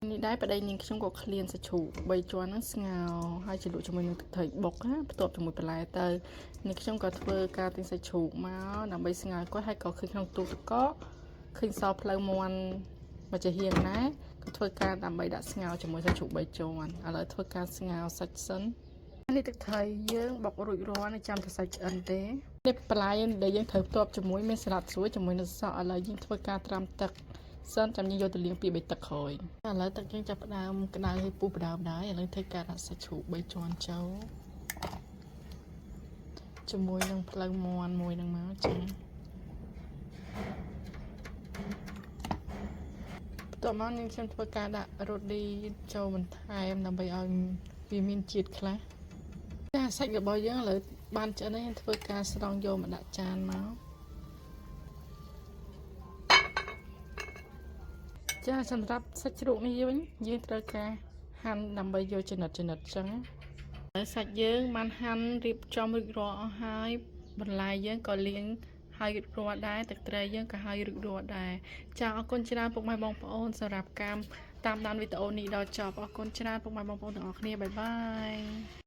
នេះដែរប្តីនាងខ្ញុំក៏ឃ្លានសាច់ជ្រូក3ជាន់ហ្នឹងស្ងោរហើយជ្រលក់ជាមួយនឹងទឹកត្រីបុកណាបន្ទាប់ជាមួយបន្លែទៅនេះខ្ញុំក៏ធ្វើការទិញសាច់ជ្រូកមកដើម្បីស្ងោរគាត់ហើយក៏ឃើញក្នុងទូទឹកកកឃើញសល់ផ្លូវមាន់មកជាហៀងដែរក៏ធ្វើការដើម្បីដាក់ស្ងោរជាមួយសាច់ជ្រូក3ជាន់ឥឡូវធ្វើការស្ងោរសាច់សិននេះទឹកត្រីយើងបុករួចរាល់ចាំតែសាច់ឆ្អិនទេនេះបន្លែដែលយើងត្រូវផ្ទាប់ជាមួយមានសាឡាត់ស្រួយជាមួយនឹងសក់ឥឡូវយើងធ្វើការត្រាំទឹកសិនចាំយើងយកទៅលាងពី3ទឹកក្រោយឥឡូវទឹកយើងចាប់ផ្ដើមក្តៅឲ្យពុះផ្ដើមដែរឥឡូវធ្វើការដាក់សាច់ជ្រូក3ជាន់ចូលជាមួយនឹងផ្លូវមាន់មួយនឹងមកចាបន្ទាប់មកនាងខ្ញុំធ្វើការដាក់រ៉ូឌីចូលបន្ថែមដើម្បីឲ្យវាមានជាតិខ្លះចាសាច់របស់យើងឥឡូវបានឆ្អិនហើយយើងធ្វើការស្រង់យកមកដាក់ចានមកចាសម្រាប់សាច់ជ្រូកនេះវិញយើងត្រូវការហាន់ដើម្បីយកចំណិតអញ្ចឹងហើយសាច់យើងបានហាន់រៀបចំរួចរាល់អស់ហើយបន្លែយើងក៏លាងហើយរួចរាល់ដែរទឹកត្រីយើងក៏ហើយរួចរាល់ដែរចាអរគុណច្រើនពុកម៉ែបងប្អូនសម្រាប់ការតាមដានវីដេអូនេះដល់ចប់អរគុណច្រើនពុកម៉ែបងប្អូនទាំងអស់គ្នាបាយបាយ